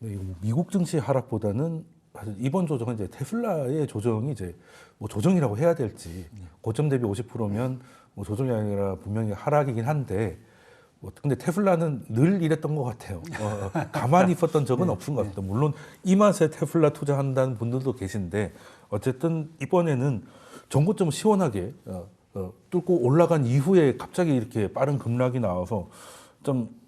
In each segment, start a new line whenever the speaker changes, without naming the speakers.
네, 이거 뭐 미국 증시 하락보다는 사실 이번 조정은 이제 테슬라의 조정이 이제 뭐 조정이라고 해야 될지 고점 대비 50%면 뭐 조정이 아니라 분명히 하락이긴 한데 뭐 근데 테슬라는 늘 이랬던 것 같아요. 가만히 있었던 적은 없은 것 같아요. 물론 이 맛에 테슬라 투자한다는 분들도 계신데 어쨌든 이번에는 정고점 시원하게 뚫고 올라간 이후에 갑자기 이렇게 빠른 급락이 나와서 좀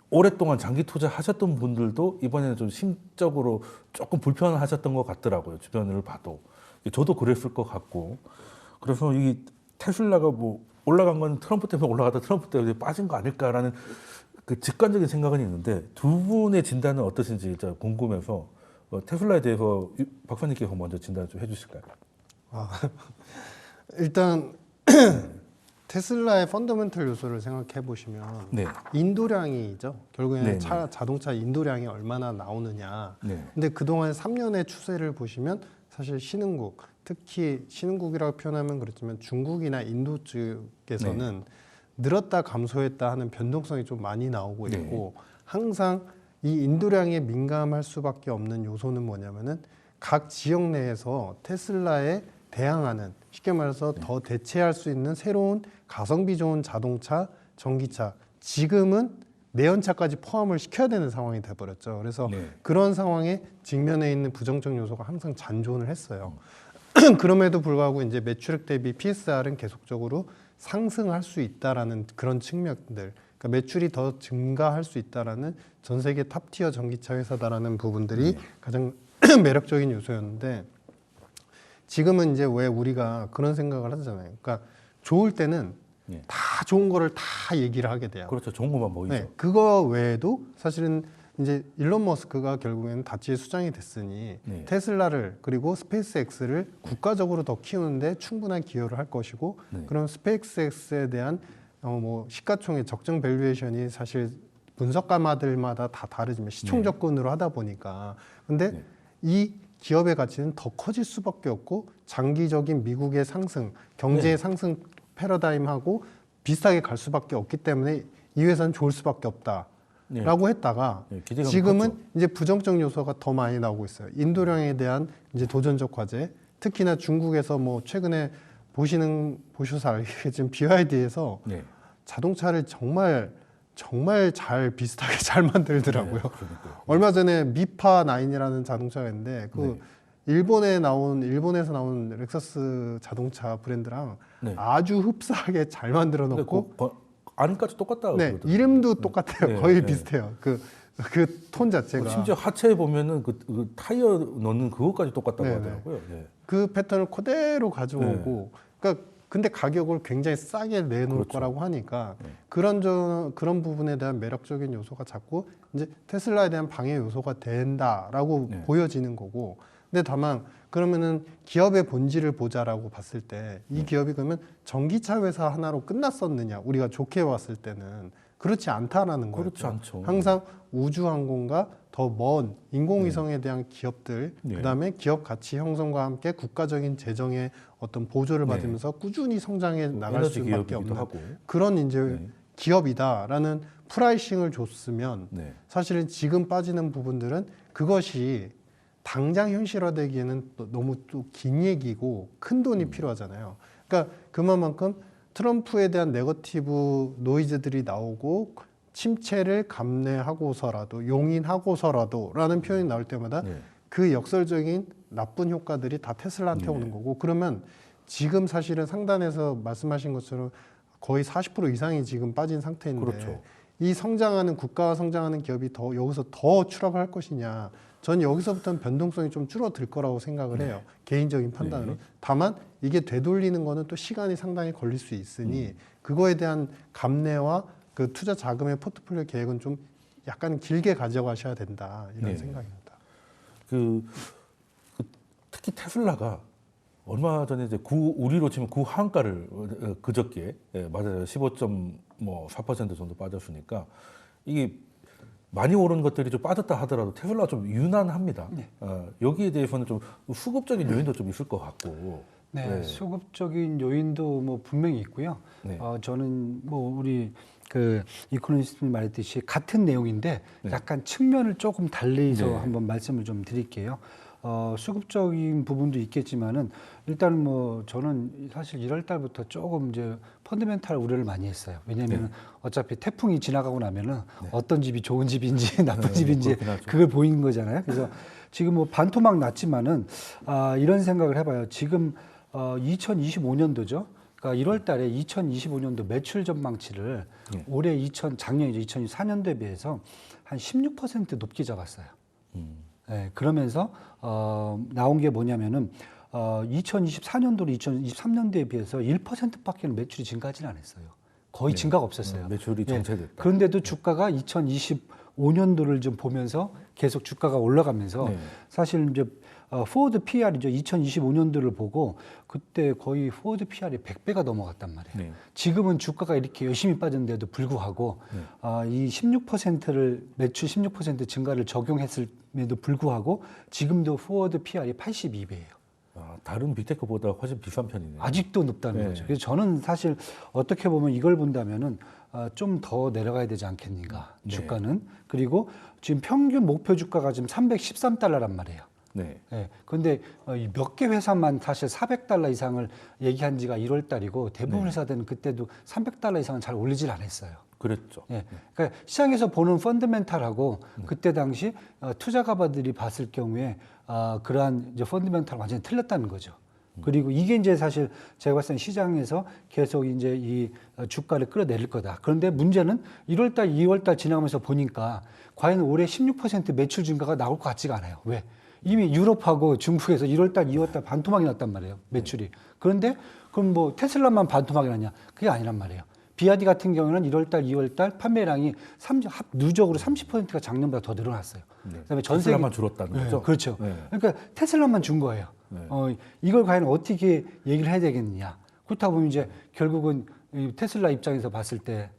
오랫동안 장기 투자하셨던 분들도 이번에는 좀 심적으로 조금 불편하셨던 것 같더라고요. 주변을 봐도. 저도 그랬을 것 같고. 그래서 이 테슬라가 뭐 올라간 건 트럼프 때문에 올라가다 트럼프 때문에 빠진 거 아닐까라는 그 직관적인 생각은 있는데 두 분의 진단은 어떠신지 진짜 궁금해서 테슬라에 대해서 박사님께서 먼저 진단 좀 해주실까요?
일단 테슬라의 펀더멘털 요소를 생각해 보시면
네.
인도량이죠. 결국에는
네,
자동차 인도량이 얼마나 나오느냐.
네.
근데 그동안 3년의 추세를 보시면 사실 신흥국, 특히 신흥국이라고 표현하면 그렇지만 중국이나 인도 쪽에서는 늘었다 감소했다 하는 변동성이 좀 많이 나오고 있고 항상 이 인도량에 민감할 수밖에 없는 요소는 뭐냐면은 각 지역 내에서 테슬라에 대항하는, 쉽게 말해서 더 대체할 수 있는 새로운 가성비 좋은 자동차, 전기차, 지금은 내연차까지 포함을 시켜야 되는 상황이 돼버렸죠. 그래서 그런 상황에 직면해 있는 부정적 요소가 항상 잔존을 했어요. 그럼에도 불구하고 이제 매출액 대비 PSR은 계속적으로 상승할 수 있다라는 그런 측면들, 그러니까 매출이 더 증가할 수 있다라는 전 세계 탑티어 전기차 회사다라는 부분들이 가장 매력적인 요소였는데, 지금은 이제 왜 우리가 그런 생각을 하잖아요. 그러니까 좋을 때는 다 좋은 거를 다 얘기를 하게 돼요.
그렇죠. 좋은 것만 보이죠.
네, 그거 외에도 사실은 이제 일론 머스크가 결국에는 다치의 수장이 됐으니 테슬라를 그리고 스페이스X를 국가적으로 더 키우는데 충분한 기여를 할 것이고, 그럼 스페이스X에 대한 뭐 시가총액 적정 밸류에이션이 사실 분석가마들마다 다 다르지만 시총 접근으로 하다 보니까 근데 이 기업의 가치는 더 커질 수밖에 없고 장기적인 미국의 상승, 경제의 상승 패러다임하고 비슷하게 갈 수밖에 없기 때문에 이 회사는 좋을 수밖에 없다라고 했다가 지금은 컸죠. 이제 부정적 요소가 더 많이 나오고 있어요. 인도량에 대한 이제 도전적 과제, 특히나 중국에서 뭐 최근에 보셔서 알겠지만 BYD에서 자동차를 정말 잘 비슷하게 잘 만들더라고요. 얼마 전에 미파 9이라는 자동차가 있는데 그 일본에서 나온 렉서스 자동차 브랜드랑 아주 흡사하게 잘 만들어 놓고
안까지 똑같다.
이름도 똑같아요. 거의 비슷해요. 그 톤 자체가.
심지어 하체에 보면은 그 타이어 넣는 그것까지 똑같다고 하더라고요.
그 패턴을 그대로 가져오고, 그러니까 근데 가격을 굉장히 싸게 내놓을 거라고 하니까 그런 부분에 대한 매력적인 요소가 자꾸 이제 테슬라에 대한 방해 요소가 된다라고 보여지는 거고. 근데 다만 그러면은 기업의 본질을 보자라고 봤을 때 이 기업이 그러면 전기차 회사 하나로 끝났었느냐? 우리가 좋게 봤을 때는 그렇지 않다라는 거예요.
그렇지 않죠.
항상 우주항공과 더 먼 인공위성에 대한 기업들, 그다음에 기업 가치 형성과 함께 국가적인 재정의 어떤 보조를 받으면서 꾸준히 성장해 나갈 수밖에 없는 그런 이제 기업이다라는 프라이싱을 줬으면 사실은 지금 빠지는 부분들은 그것이 당장 현실화되기에는 너무 또 긴 얘기고 큰 돈이 필요하잖아요. 그러니까 그만큼 트럼프에 대한 네거티브 노이즈들이 나오고 침체를 감내하고서라도 용인하고서라도 라는 표현이 나올 때마다 그 역설적인 나쁜 효과들이 다 테슬라한테 오는 거고, 그러면 지금 사실은 상단에서 말씀하신 것처럼 거의 40% 이상이 지금 빠진 상태인데 이 성장하는 국가가 성장하는 기업이 더 여기서 더 추락할 것이냐, 전 여기서부터는 변동성이 좀 줄어들 거라고 생각을 해요. 개인적인 판단으로. 다만 이게 되돌리는 거는 또 시간이 상당히 걸릴 수 있으니 그거에 대한 감내와 그 투자 자금의 포트폴리오 계획은 좀 약간 길게 가져가셔야 된다, 이런 생각입니다.
특히 테슬라가 얼마 전에 이제 우리로 치면 구한가를 그저께 맞아요. 15.4% 정도 빠졌으니까 이게 많이 오른 것들이 좀 빠졌다 하더라도 테슬라가 좀 유난합니다. 여기에 대해서는 좀 수급적인 요인도 좀 있을 것 같고.
수급적인 요인도 뭐 분명히 있고요. 저는 뭐 우리 그 이코노미스트님 말했듯이 같은 내용인데
네.
약간 측면을 조금 달리해서
네.
한번 말씀을 좀 드릴게요. 수급적인 부분도 있겠지만은 일단 뭐 저는 사실 1월 달부터 조금 이제 펀더멘탈 우려를 많이 했어요. 왜냐하면 어차피 태풍이 지나가고 나면은 어떤 집이 좋은 집인지 나쁜 집인지
그렇긴 하죠.
그걸 보이는 거잖아요. 그래서 지금 뭐 반토막 났지만은 이런 생각을 해봐요. 지금 2025년도죠. 그러니까 1월 달에 2025년도 매출 전망치를 올해 작년이죠. 2024년도에 비해서 한 16% 높게 잡았어요. 네, 그러면서 나온 게 뭐냐면은 2024년도로 2023년도에 비해서 1%밖에 매출이 증가하지는 않았어요. 거의 증가가 없었어요.
매출이 정체됐다.
그런데도 주가가 2025년도를 좀 보면서 계속 주가가 올라가면서 사실 이제 포워드 PR이죠. 2025년도를 보고 그때 거의 포워드 PR이 100배가 넘어갔단 말이에요. 지금은 주가가 이렇게 열심히 빠졌는데도 불구하고 이 16%를 매출 16% 증가를 적용했음에도 불구하고 지금도 포워드 PR이 82배예요.
다른 빅테크보다 훨씬 비싼 편이네요.
아직도 높다는 거죠. 그래서 저는 사실 어떻게 보면 이걸 본다면은 좀 더 내려가야 되지 않겠는가 주가는. 그리고 지금 평균 목표 주가가 지금 313달러란 말이에요. 네. 그런데 몇 개 회사만 사실 400달러 이상을 얘기한 지가 1월 달이고 대부분 회사들은 그때도 300달러 이상은 잘 올리질 않았어요.
그랬죠.
그러니까 시장에서 보는 펀더멘탈하고 그때 당시 투자가들이 봤을 경우에 그러한 이제 펀더멘탈 완전히 틀렸다는 거죠. 그리고 이게 이제 사실 제가 봤을 때 시장에서 계속 이제 이 주가를 끌어내릴 거다. 그런데 문제는 1월 달, 2월 달 지나가면서 보니까 과연 올해 16% 매출 증가가 나올 것 같지가 않아요. 왜? 이미 유럽하고 중국에서 1월 달, 2월 달 반토막이 났단 말이에요. 매출이. 그런데 그럼 뭐 테슬라만 반토막이 났냐? 그게 아니란 말이에요. 비아디 같은 경우는 1월 달, 2월 달 판매량이 누적으로 30%가 작년보다 더 늘어났어요. 그다음에 전 세계
테슬라만 줄었다는 거죠.
그렇죠. 그러니까 테슬라만 준 거예요. 이걸 과연 어떻게 얘기를 해야 되겠느냐? 그렇다 보면 이제 결국은 이 테슬라 입장에 봤을 때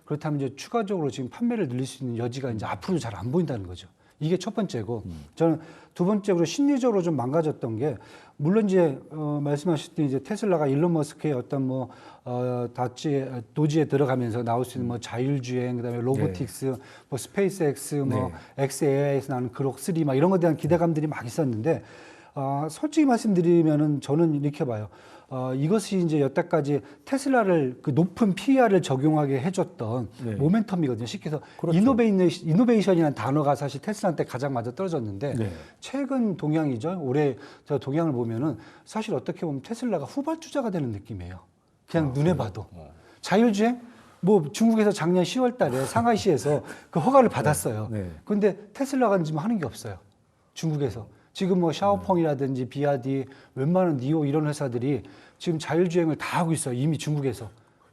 그렇다면 이제 추가적으로 지금 판매를 늘릴 수 있는 여지가 이제 앞으로 잘 안 보인다는 거죠. 이게 첫 번째고 저는 두 번째로 심리적으로 좀 망가졌던 게 물론 이제 말씀하실 때 이제 테슬라가 일론 머스크의 어떤 뭐 도지에 들어가면서 나올 수 있는 뭐 자율주행 그다음에 로보틱스 뭐 스페이스X 뭐 XAI에서 나오는 그록 3 막 이런 것에 대한 기대감들이 막 있었는데 솔직히 말씀드리면은 저는 이렇게 봐요. 이것이 이제 여태까지 테슬라를 그 높은 PER을 적용하게 해줬던 모멘텀이거든요. 쉽게 해서
그렇죠.
이노베이션이라는 단어가 사실 테슬라한테 가장 맞아 떨어졌는데 최근 동향이죠. 올해 저 동향을 보면은 사실 어떻게 보면 테슬라가 후발주자가 되는 느낌이에요. 그냥 눈에 봐도. 자율주행? 뭐 중국에서 작년 10월 달에 상하이시에서 그 허가를 받았어요. 그런데 테슬라가 지금 하는 게 없어요. 중국에서. 지금 뭐 샤오펑이라든지 비아디, 웬만한 니오 이런 회사들이 지금 자율주행을 다 하고 있어요. 이미 중국에서.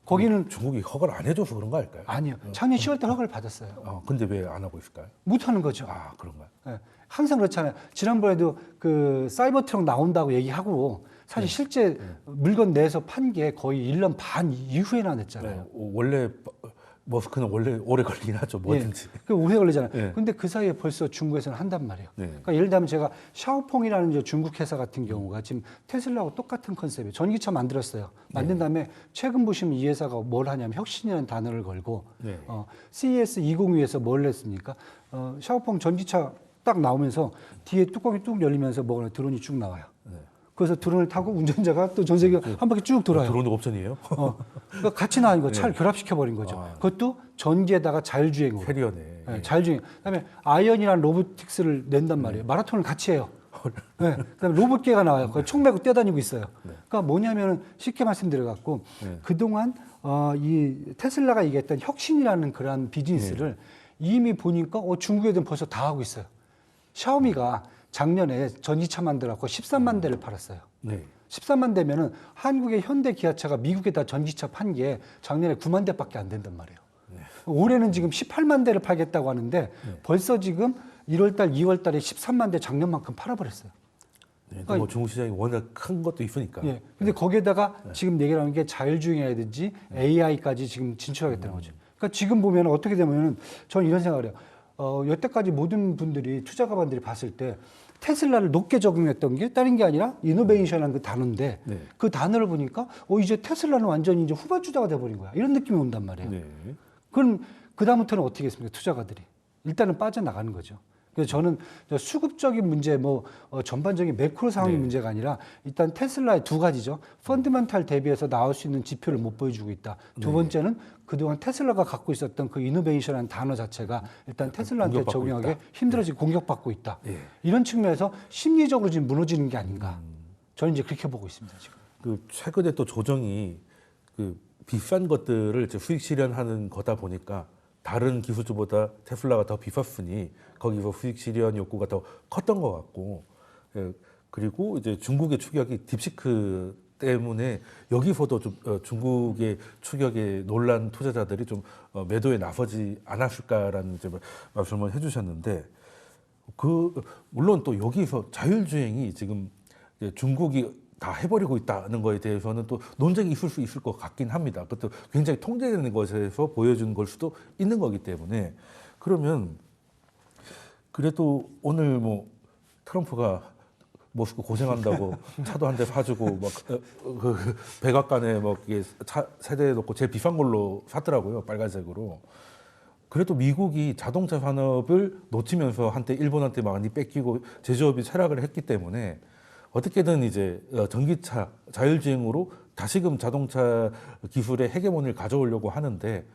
거기는
중국이 허가를 안 해줘서 그런 거 아닐까요?
아니요. 작년 10월 달 허가를 받았어요.
근데 왜 안 하고 있을까요?
못 하는 거죠.
그런가요?
항상 그렇잖아요. 지난번에도 그 사이버 트럭 나온다고 얘기하고 사실 실제 물건 내서 판 게 거의 1년 반 이후에나 냈잖아요.
원래 머스크는 원래 오래 걸리긴 하죠. 뭐든지.
그 오래 걸리잖아요. 근데 그 사이에 벌써 중국에서는 한단 말이에요. 그러니까 예를 들면 제가 샤오펑이라는 이제 중국 회사 같은 경우가 지금 테슬라하고 똑같은 컨셉이에요. 전기차 만들었어요. 만든 다음에 최근 보시면 이 회사가 뭘 하냐면 혁신이라는 단어를 걸고 CES 2022에서 뭘 했습니까? 샤오펑 전기차 딱 나오면서 뒤에 뚜껑이 뚝 열리면서 뭐가 드론이 쭉 나와요. 그래서 드론을 타고 운전자가 또 전 세계 한 바퀴 쭉 돌아요.
드론 옵션이에요?
그러니까 같이 나온 거 차를 결합시켜 버린 거죠. 그것도 전기에다가 자율주행으로.
캐리어네.
자율주행. 그다음에 아이언이라는 로보틱스를 낸단 말이에요. 마라톤을 같이 해요. 그다음에 로봇계가 나와요. 총 메고 뛰어다니고 있어요. 그러니까 뭐냐면은 쉽게 말씀드려 갖고 그동안 이 테슬라가 얘기했던 혁신이라는 그런 비즈니스를 이미 보니까 중국 애들은 벌써 다 하고 있어요. 샤오미가 작년에 전기차 만들었고 13만 대를 팔았어요. 13만 대면은 한국의 현대 기아차가 미국에다 전기차 판 게 작년에 9만 대밖에 안 된단 말이에요. 올해는 지금 18만 대를 팔겠다고 하는데 벌써 지금 1월 달, 2월 달에 13만 대 작년만큼 팔아버렸어요.
그러니까 뭐 중국 시장이 워낙 큰 것도 있으니까.
근데 거기에다가 지금 얘기하는 게 자율주행이라든지 AI까지 지금 진출하겠다는 거죠. 그러니까 지금 보면 어떻게 되면은 저는 이런 생각을 해요. 여태까지 모든 분들이 투자가분들이 봤을 때 테슬라를 높게 적용했던 게 다른 게 아니라 이노베이션이라는 그 단어인데
네.
그 단어를 보니까 이제 테슬라는 완전히 이제 후발주자가 돼버린 거야. 이런 느낌이 온단 말이에요.
네.
그럼 그다음부터는 어떻게 했습니까? 투자가들이. 일단은 빠져나가는 거죠. 그래서 저는 수급적인 문제, 전반적인 매크로 상황의
네.
문제가 아니라 일단 테슬라의 두 가지죠. 펀드멘탈 대비해서 나올 수 있는 지표를 못 보여주고 있다. 두 번째는 그동안 테슬라가 갖고 있었던 그 이노베이션이라는 단어 자체가 일단 테슬라한테
공격받고
적용하기
있다.
힘들어지고 공격받고 있다.
예.
이런 측면에서 심리적으로 지금 무너지는 게 아닌가. 저는 이제 그렇게 보고 있습니다. 지금.
그 최근에 또 조정이 그 비싼 것들을 이제 수익 실현하는 거다 보니까 다른 기술주보다 테슬라가 더 비쌌으니 거기서 수익 실현 욕구가 더 컸던 것 같고, 예, 그리고 이제 중국의 추격이 딥시크 때문에 여기서도 좀 중국의 추격에 놀란 투자자들이 좀 매도에 나서지 않았을까라는 이제 말씀을 해주셨는데, 물론 또 여기서 자율주행이 지금 이제 중국이 다 해버리고 있다는 거에 대해서는 또 논쟁이 있을 수 있을 것 같긴 합니다. 그것도 굉장히 통제되는 것에서 보여주는 걸 수도 있는 거기 때문에, 그러면 그래도 오늘 뭐 트럼프가 모스크 고생한다고 차도 한 대 사주고 그 백악관에 이게 차 세대에 놓고 제일 비싼 걸로 샀더라고요, 빨간색으로. 그래도 미국이 자동차 산업을 놓치면서 한때 일본한테 많이 뺏기고 제조업이 쇠락을 했기 때문에 어떻게든 이제 전기차 자율주행으로 다시금 자동차 기술의 헤게모니를 가져오려고 하는데,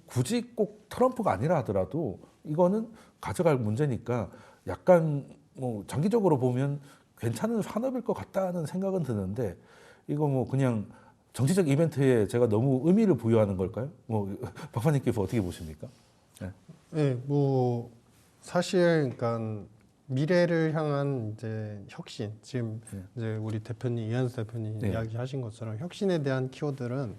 굳이 꼭 트럼프가 아니라 하더라도 이거는 가져갈 문제니까 약간 장기적으로 보면 괜찮은 산업일 것 같다는 생각은 드는데, 이거 그냥 정치적 이벤트에 제가 너무 의미를 부여하는 걸까요? 박사님께서 어떻게 보십니까? 네.
네, 사실 그러니까 미래를 향한 이제 혁신, 지금 이제 우리 대표님 이한수 대표님
네.
이야기하신 것처럼 혁신에 대한 키워드는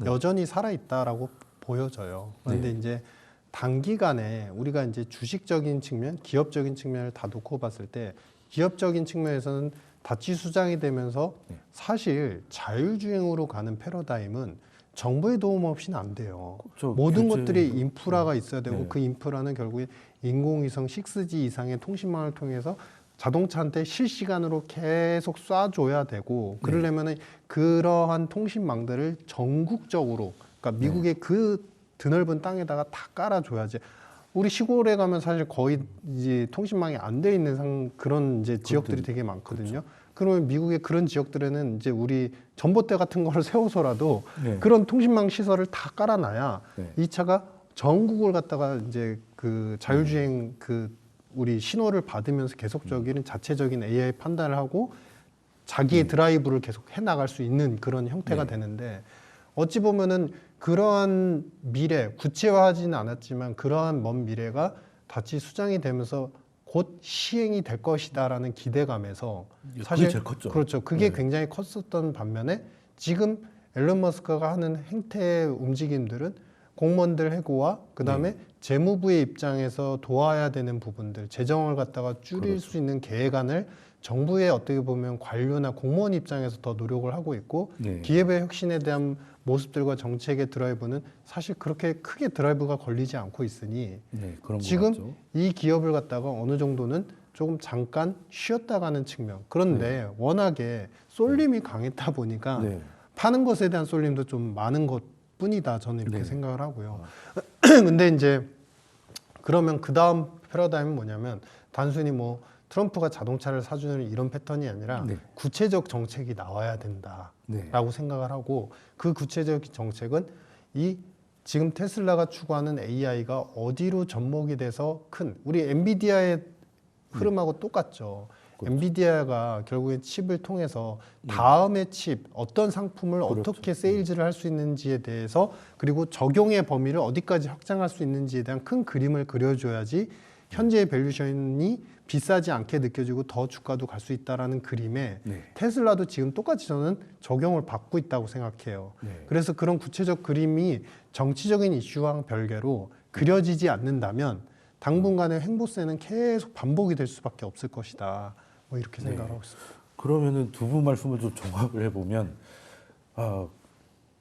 여전히 살아 있다라고 보여져요. 그런데 이제 단기간에 우리가 이제 주식적인 측면, 기업적인 측면을 다 놓고 봤을 때 기업적인 측면에서는 다치수장이 되면서 사실 자율주행으로 가는 패러다임은 정부의 도움 없이는 안 돼요.
그렇죠.
모든
규제,
것들이 인프라가 있어야 되고
네.
그 인프라는 결국에 인공위성 6G 이상의 통신망을 통해서 자동차한테 실시간으로 계속 쏴줘야 되고, 그러려면은 그러한 통신망들을 전국적으로, 그러니까 미국의 그 드넓은 땅에다가 다 깔아줘야지. 우리 시골에 가면 사실 거의 이제 통신망이 안 돼 있는 그런 이제 지역들이 되게 많거든요. 그러면 미국의 그런 지역들에는 이제 우리 전봇대 같은 거를 세워서라도 그런 통신망 시설을 다 깔아놔야 이 차가 전국을 갖다가 이제 그 자율주행 우리 신호를 받으면서 계속적인 자체적인 AI 판단을 하고 자기의 드라이브를 계속 해 나갈 수 있는 그런 형태가 되는데, 어찌 보면은 그러한 미래, 구체화하지는 않았지만 그러한 먼 미래가 다시 수장이 되면서 곧 시행이 될 것이다라는 기대감에서 사실
제일 컸죠.
그렇죠. 그게 굉장히 컸었던 반면에 지금 앨런 머스크가 하는 행태의 움직임들은 공무원들 해고와 그다음에 재무부의 입장에서 도와야 되는 부분들, 재정을 갖다가 줄일 수 있는 계획안을 정부의 어떻게 보면 관료나 공무원 입장에서 더 노력을 하고 있고, 기업의 혁신에 대한 모습들과 정책의 드라이브는 사실 그렇게 크게 드라이브가 걸리지 않고 있으니
그런
지금 이 기업을 갖다가 어느 정도는 조금 잠깐 쉬었다 가는 측면. 그런데 워낙에 쏠림이 강했다 보니까 파는 것에 대한 쏠림도 좀 많은 것 뿐이다, 저는 이렇게 생각을 하고요. 근데 이제 그러면 그 다음 패러다임은 뭐냐면, 단순히 트럼프가 자동차를 사주는 이런 패턴이 아니라 구체적 정책이 나와야 된다라고 생각을 하고, 그 구체적 정책은 이 지금 테슬라가 추구하는 AI가 어디로 접목이 돼서 우리 엔비디아의 흐름하고 똑같죠. 엔비디아가 결국에 칩을 통해서 다음의 칩, 어떤 상품을 어떻게 세일즈를 할 수 있는지에 대해서, 그리고 적용의 범위를 어디까지 확장할 수 있는지에 대한 큰 그림을 그려줘야지 현재의 밸류션이 비싸지 않게 느껴지고 더 주가도 갈 수 있다라는 그림에 테슬라도 지금 똑같이 저는 적용을 받고 있다고 생각해요. 그래서 그런 구체적 그림이 정치적인 이슈와 별개로 그려지지 않는다면 당분간의 횡보세는 계속 반복이 될 수밖에 없을 것이다. 이렇게 생각하고 있습니다.
그러면은 두 분 말씀을 좀 종합을 해보면,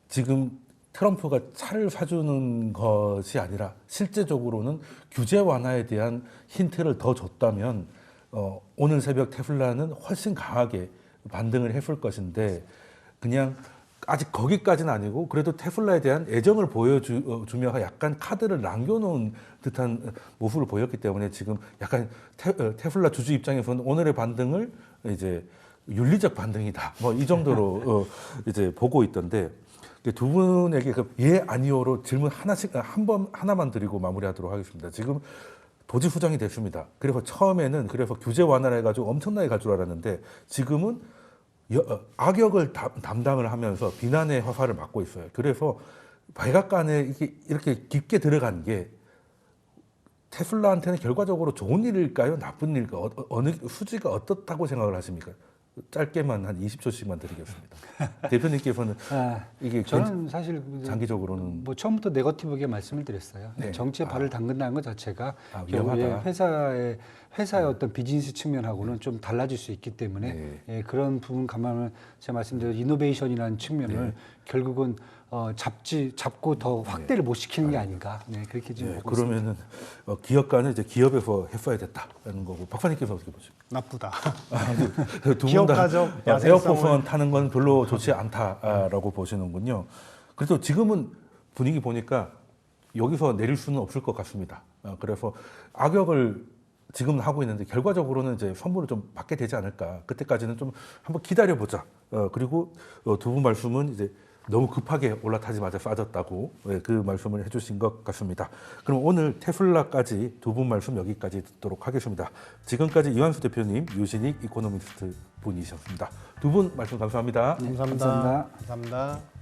지금 트럼프가 차를 사주는 것이 아니라 실제적으로는 규제 완화에 대한 힌트를 더 줬다면 오늘 새벽 테슬라는 훨씬 강하게 반등을 했을 것인데 그냥 아직 거기까지는 아니고 그래도 테슬라에 대한 애정을 보여주며 약간 카드를 남겨놓은 듯한 모습을 보였기 때문에 지금 약간 테슬라 주주 입장에서는 오늘의 반등을 이제 윤리적 반등이다. 뭐 이 정도로 이제 보고 있던데 두 분에게 예 아니오로 질문 하나씩 하나만 드리고 마무리하도록 하겠습니다. 지금 도지 후정이 됐습니다. 그래서 처음에는 규제 완화를 해가지고 엄청나게 갈 줄 알았는데 지금은 악역을 담당을 하면서 비난의 화살을 맞고 있어요. 그래서 백악관에 이렇게 깊게 들어간 게 테슬라한테는 결과적으로 좋은 일일까요? 나쁜 일일까요? 어느 수지가 어떻다고 생각을 하십니까? 짧게만 한 20초씩만 드리겠습니다. 대표님께서는 이게
저는 사실
장기적으로는
뭐 처음부터 네거티브하게 말씀을 드렸어요.
네.
정치에 발을 담근다는 것 자체가
위험하다.
회사의 어떤 비즈니스 측면하고는 좀 달라질 수 있기 때문에
네.
예, 그런 부분 감안하면 제가 말씀드린 이노베이션이라는 측면을 결국은 잡고 더 확대를 못 시키는 게 아닌가. 네, 그렇게 지금 보고 있습니다.
그러면은 기업가는 이제 기업에서 했어야 됐다는 거고 박사님께서 어떻게 보십니까?
나쁘다.
두 분 다
기업가적
에어포스원 타는 건 별로 좋지 않다라고 보시는군요. 그래도 지금은 분위기 보니까 여기서 내릴 수는 없을 것 같습니다. 그래서 악역을 지금 하고 있는데 결과적으로는 이제 선물을 좀 받게 되지 않을까. 그때까지는 좀 한번 기다려 보자. 그리고 두 분 말씀은 이제 너무 급하게 올라타자마자 빠졌다고 그 말씀을 해주신 것 같습니다. 그럼 오늘 테슬라까지 두 분 말씀 여기까지 듣도록 하겠습니다. 지금까지 이완수 대표님, 유신익 이코노미스트 분이셨습니다. 두 분 말씀 감사합니다.
감사합니다.
감사합니다.
감사합니다.